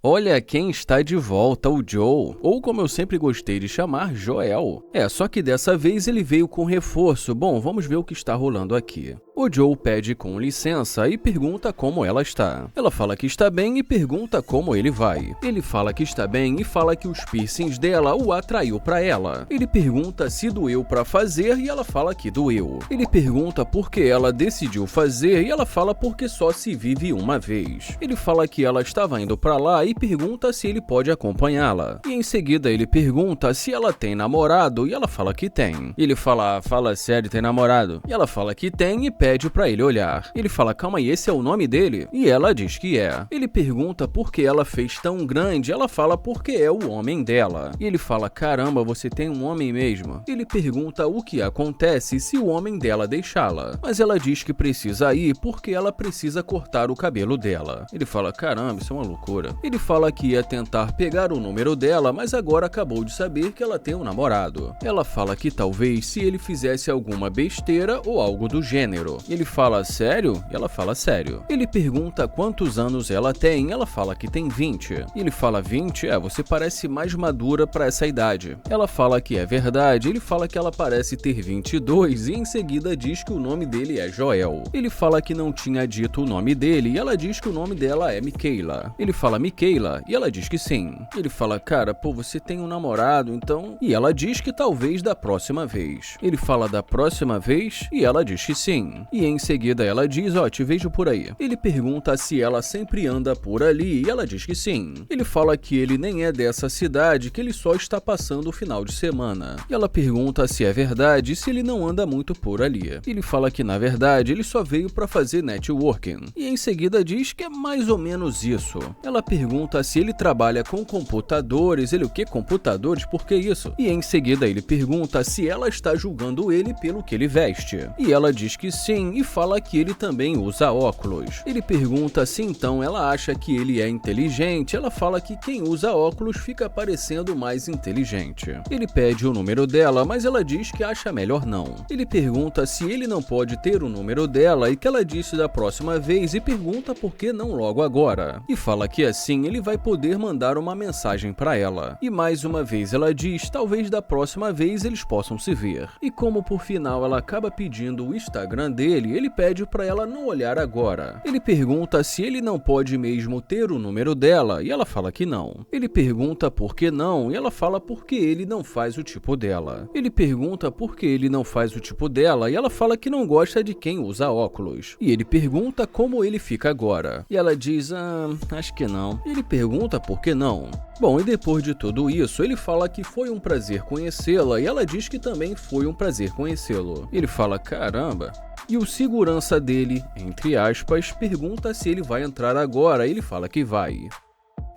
Olha quem está de volta, o Joe, ou como eu sempre gostei de chamar, Joel. Só que dessa vez ele veio com reforço. Bom, vamos ver o que está rolando aqui. O Joe pede com licença e pergunta como ela está. Ela fala que está bem e pergunta como ele vai. Ele fala que está bem e fala que os piercings dela o atraiu para ela. Ele pergunta se doeu para fazer e ela fala que doeu. Ele pergunta por que ela decidiu fazer e ela fala porque só se vive uma vez. Ele fala que ela estava indo para lá e pergunta se ele pode acompanhá-la. E em seguida ele pergunta se ela tem namorado e ela fala que tem. Ele fala sério, tem namorado? E ela fala que tem e pede pra ele olhar. Ele fala, calma aí, esse é o nome dele? E ela diz que é. Ele pergunta por que ela fez tão grande, ela fala porque é o homem dela. E ele fala, caramba, você tem um homem mesmo? Ele pergunta o que acontece se o homem dela deixá-la. Mas ela diz que precisa ir porque ela precisa cortar o cabelo dela. Ele fala, caramba, isso é uma loucura. Ele fala que ia tentar pegar o número dela, mas agora acabou de saber que ela tem um namorado. Ela fala que talvez se ele fizesse alguma besteira ou algo do gênero. Ele fala, sério? E ela fala, sério. Ele pergunta quantos anos ela tem, ela fala que tem 20. Ele fala, 20? Você parece mais madura pra essa idade. Ela fala que é verdade, ele fala que ela parece ter 22 e em seguida diz que o nome dele é Joel. Ele fala que não tinha dito o nome dele e ela diz que o nome dela é Michaela. Ele fala, Michaela? E ela diz que sim. Ele fala, cara, pô, você tem um namorado, então... E ela diz que talvez da próxima vez. Ele fala da próxima vez e ela diz que sim. E em seguida ela diz, te vejo por aí. Ele pergunta se ela sempre anda por ali e ela diz que sim. Ele fala que ele nem é dessa cidade, que ele só está passando o final de semana. E ela pergunta se é verdade e se ele não anda muito por ali. Ele fala que na verdade ele só veio para fazer networking. E em seguida diz que é mais ou menos isso. Ela pergunta se ele trabalha com computadores. Ele, o que? Computadores? Por que isso? E em seguida ele pergunta se ela está julgando ele pelo que ele veste. E ela diz que sim e fala que ele também usa óculos. Ele pergunta se então ela acha que ele é inteligente. Ela fala que quem usa óculos fica parecendo mais inteligente. Ele pede o número dela, mas ela diz que acha melhor não. Ele pergunta se ele não pode ter o número dela e que ela disse da próxima vez e pergunta por que não logo agora. E fala que assim ele vai poder mandar uma mensagem para ela. E mais uma vez ela diz, talvez da próxima vez eles possam se ver. E como por final ela acaba pedindo o Instagram dele, ele pede para ela não olhar agora. Ele pergunta se ele não pode mesmo ter o número dela e ela fala que não. Ele pergunta por que não e ela fala porque ele não faz o tipo dela. Ele pergunta por que ele não faz o tipo dela e ela fala que não gosta de quem usa óculos. E ele pergunta como ele fica agora. E ela diz, acho que não. Ele pergunta por que não. Bom, e depois de tudo isso, ele fala que foi um prazer conhecê-la e ela diz que também foi um prazer conhecê-lo. Ele fala, caramba... E o segurança dele, entre aspas, pergunta se ele vai entrar agora, ele fala que vai.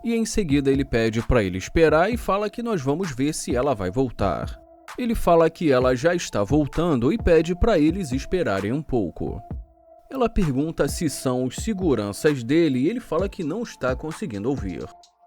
E em seguida ele pede para ele esperar e fala que nós vamos ver se ela vai voltar. Ele fala que ela já está voltando e pede para eles esperarem um pouco. Ela pergunta se são os seguranças dele e ele fala que não está conseguindo ouvir.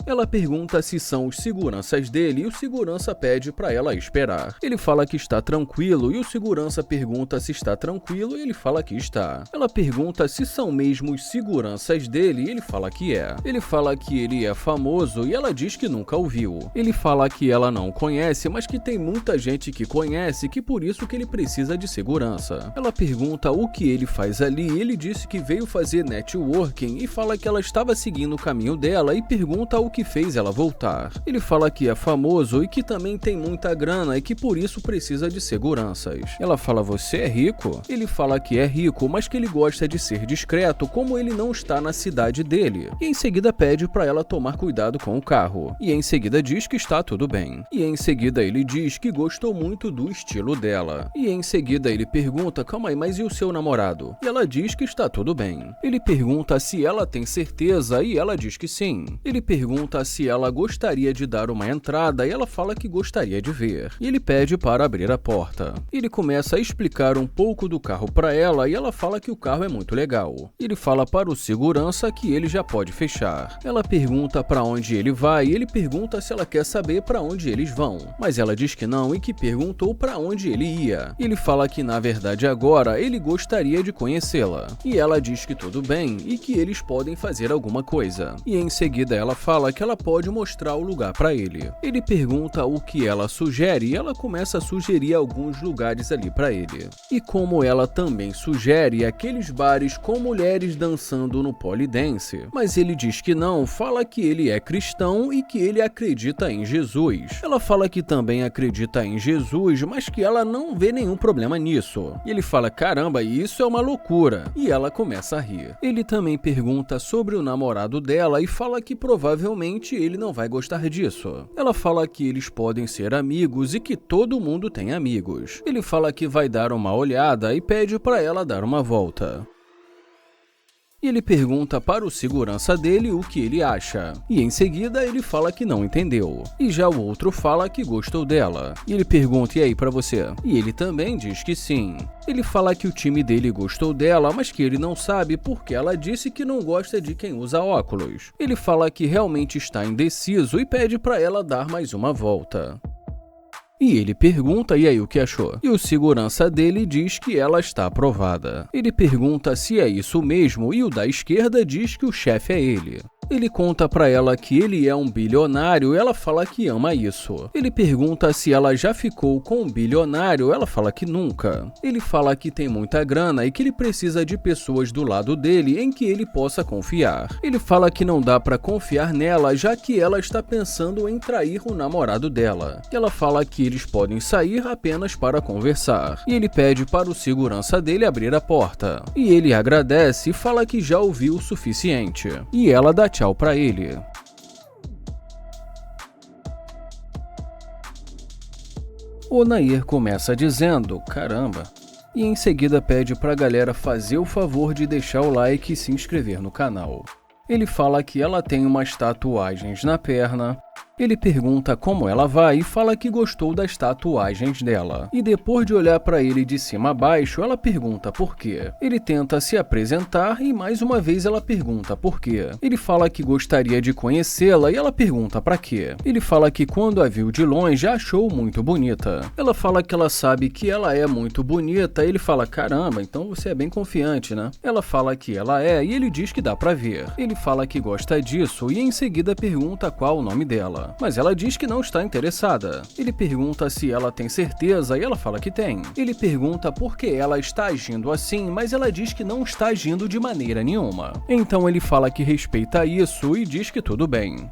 Ela pergunta se são os seguranças dele e o segurança pede para ela esperar. Ele fala que está tranquilo e o segurança pergunta se está tranquilo e ele fala que está. Ela pergunta se são mesmo os seguranças dele e ele fala que é. Ele fala que ele é famoso e ela diz que nunca o viu. Ele fala que ela não conhece, mas que tem muita gente que conhece, que por isso que ele precisa de segurança. Ela pergunta o que ele faz ali e ele disse que veio fazer networking e fala que ela estava seguindo o caminho dela e pergunta o que fez ela voltar. Ele fala que é famoso e que também tem muita grana e que por isso precisa de seguranças. Ela fala, você é rico? Ele fala que é rico, mas que ele gosta de ser discreto, como ele não está na cidade dele. E em seguida pede para ela tomar cuidado com o carro. E em seguida diz que está tudo bem. E em seguida ele diz que gostou muito do estilo dela. E em seguida ele pergunta, calma aí, mas e o seu namorado? E ela diz que está tudo bem. Ele pergunta se ela tem certeza e ela diz que sim. Ele pergunta se ela gostaria de dar uma entrada e ela fala que gostaria de ver. E ele pede para abrir a porta. Ele começa a explicar um pouco do carro para ela e ela fala que o carro é muito legal. Ele fala para o segurança que ele já pode fechar. Ela pergunta para onde ele vai e ele pergunta se ela quer saber para onde eles vão. Mas ela diz que não e que perguntou para onde ele ia. Ele fala que na verdade agora ele gostaria de conhecê-la. E ela diz que tudo bem e que eles podem fazer alguma coisa. E em seguida ela fala fala que ela pode mostrar o lugar para ele. Ele pergunta o que ela sugere e ela começa a sugerir alguns lugares ali para ele. E como ela também sugere aqueles bares com mulheres dançando no pole dance, mas ele diz que não, fala que ele é cristão e que ele acredita em Jesus. Ela fala que também acredita em Jesus, mas que ela não vê nenhum problema nisso. E ele fala, caramba, isso é uma loucura. E ela começa a rir. Ele também pergunta sobre o namorado dela e fala que provavelmente ele não vai gostar disso. Ela fala que eles podem ser amigos e que todo mundo tem amigos. Ele fala que vai dar uma olhada e pede para ela dar uma volta. E ele pergunta para o segurança dele o que ele acha. E em seguida ele fala que não entendeu. E já o outro fala que gostou dela. E ele pergunta, e aí pra você? E ele também diz que sim. Ele fala que o time dele gostou dela, mas que ele não sabe porque ela disse que não gosta de quem usa óculos. Ele fala que realmente está indeciso e pede para ela dar mais uma volta. E ele pergunta, e aí, o que achou? E o segurança dele diz que ela está aprovada. Ele pergunta se é isso mesmo e o da esquerda diz que o chefe é ele. Ele conta pra ela que ele é um bilionário e ela fala que ama isso. Ele pergunta se ela já ficou com um bilionário, ela fala que nunca. Ele fala que tem muita grana e que ele precisa de pessoas do lado dele em que ele possa confiar. Ele fala que não dá pra confiar nela, já que ela está pensando em trair o namorado dela. Ela fala que eles podem sair apenas para conversar. E ele pede para o segurança dele abrir a porta. E ele agradece e fala que já ouviu o suficiente. E ela dá tchau pra ele. O Nair começa dizendo, caramba, e em seguida pede pra galera fazer o favor de deixar o like e se inscrever no canal. Ele fala que ela tem umas tatuagens na perna. Ele pergunta como ela vai e fala que gostou das tatuagens dela. E depois de olhar para ele de cima a baixo, ela pergunta por quê. Ele tenta se apresentar e mais uma vez ela pergunta por quê. Ele fala que gostaria de conhecê-la e ela pergunta para quê. Ele fala que quando a viu de longe achou muito bonita. Ela fala que ela sabe que ela é muito bonita. Ele fala, caramba, então você é bem confiante, né? Ela fala que ela é e ele diz que dá pra ver. Ele fala que gosta disso e em seguida pergunta qual o nome dela. Mas ela diz que não está interessada. Ele pergunta se ela tem certeza e ela fala que tem. Ele pergunta por que ela está agindo assim, mas ela diz que não está agindo de maneira nenhuma. Então ele fala que respeita isso e diz que tudo bem.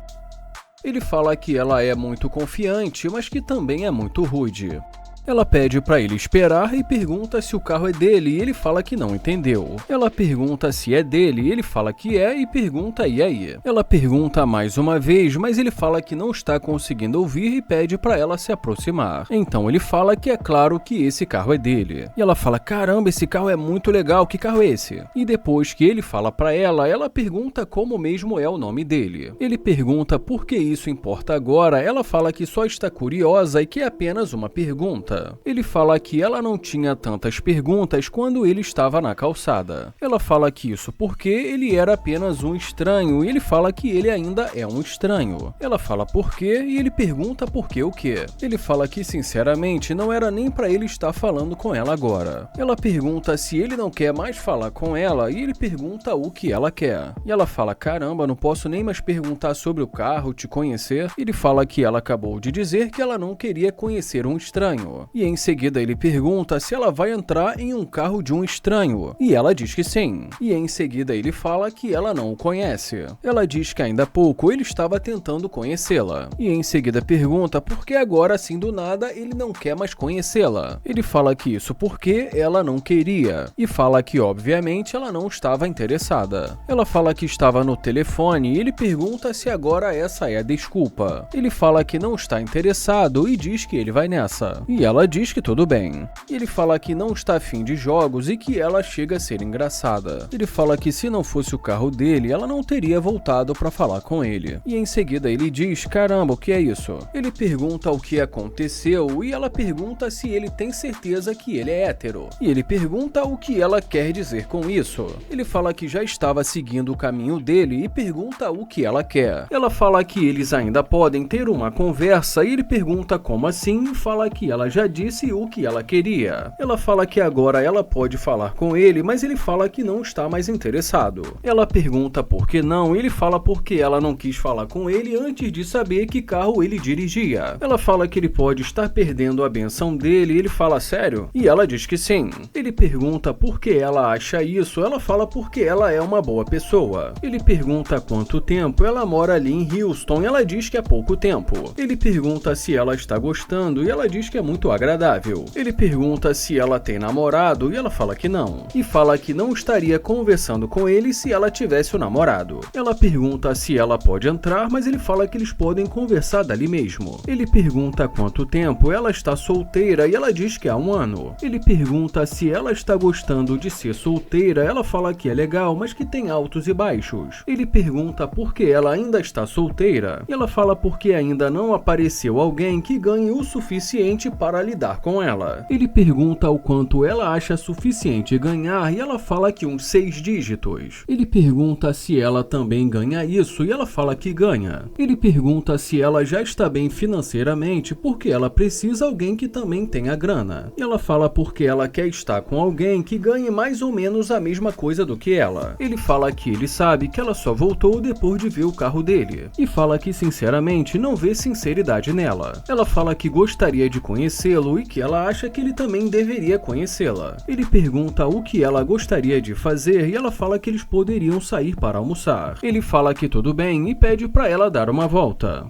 Ele fala que ela é muito confiante, mas que também é muito rude. Ela pede para ele esperar e pergunta se o carro é dele e ele fala que não entendeu. Ela pergunta se é dele e ele fala que é e pergunta e aí. Ela pergunta mais uma vez, mas ele fala que não está conseguindo ouvir e pede para ela se aproximar. Então ele fala que é claro que esse carro é dele. E ela fala, caramba, esse carro é muito legal, que carro é esse? E depois que ele fala para ela pergunta como mesmo é o nome dele. Ele pergunta por que isso importa agora, ela fala que só está curiosa e que é apenas uma pergunta. Ele fala que ela não tinha tantas perguntas quando ele estava na calçada. Ela fala que isso porque ele era apenas um estranho e ele fala que ele ainda é um estranho. Ela fala por quê e ele pergunta por que o quê. Ele fala que sinceramente não era nem para ele estar falando com ela agora. Ela pergunta se ele não quer mais falar com ela e ele pergunta o que ela quer. E ela fala, caramba, não posso nem mais perguntar sobre o carro, te conhecer. Ele fala que ela acabou de dizer que ela não queria conhecer um estranho. E em seguida ele pergunta se ela vai entrar em um carro de um estranho. E ela diz que sim. E em seguida ele fala que ela não o conhece. Ela diz que ainda há pouco ele estava tentando conhecê-la. E em seguida pergunta por que agora assim do nada ele não quer mais conhecê-la. Ele fala que isso porque ela não queria. E fala que obviamente ela não estava interessada. Ela fala que estava no telefone e ele pergunta se agora essa é a desculpa. Ele fala que não está interessado e diz que ele vai nessa. E ela diz que tudo bem. Ele fala que não está afim de jogos e que ela chega a ser engraçada. Ele fala que se não fosse o carro dele, ela não teria voltado para falar com ele. E em seguida ele diz, caramba, o que é isso? Ele pergunta o que aconteceu e ela pergunta se ele tem certeza que ele é hétero. E ele pergunta o que ela quer dizer com isso. Ele fala que já estava seguindo o caminho dele e pergunta o que ela quer. Ela fala que eles ainda podem ter uma conversa e ele pergunta como assim e fala que ela já já disse o que ela queria. Ela fala que agora ela pode falar com ele, mas ele fala que não está mais interessado. Ela pergunta por que não, e ele fala porque ela não quis falar com ele antes de saber que carro ele dirigia. Ela fala que ele pode estar perdendo a benção dele, e ele fala sério? E ela diz que sim. Ele pergunta por que ela acha isso, ela fala porque ela é uma boa pessoa. Ele pergunta há quanto tempo ela mora ali em Houston, e ela diz que há pouco tempo. Ele pergunta se ela está gostando, e ela diz que é muito agradável. Ele pergunta se ela tem namorado, e ela fala que não. E fala que não estaria conversando com ele se ela tivesse o namorado. Ela pergunta se ela pode entrar, mas ele fala que eles podem conversar dali mesmo. Ele pergunta há quanto tempo ela está solteira, e ela diz que há 1 ano. Ele pergunta se ela está gostando de ser solteira, ela fala que é legal, mas que tem altos e baixos. Ele pergunta por que ela ainda está solteira, e ela fala porque ainda não apareceu alguém que ganhe o suficiente para lidar com ela. Ele pergunta o quanto ela acha suficiente ganhar, e ela fala que uns 6 dígitos. Ele pergunta se ela também ganha isso, e ela fala que ganha. Ele pergunta se ela já está bem financeiramente, porque ela precisa alguém que também tenha grana. E ela fala porque ela quer estar com alguém que ganhe mais ou menos a mesma coisa do que ela. Ele fala que ele sabe que ela só voltou depois de ver o carro dele. E fala que sinceramente não vê sinceridade nela. Ela fala que gostaria de conhecê-lo e que ela acha que ele também deveria conhecê-la. Ele pergunta o que ela gostaria de fazer, e ela fala que eles poderiam sair para almoçar. Ele fala que tudo bem e pede para ela dar uma volta.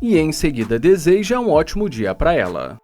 E em seguida deseja um ótimo dia para ela.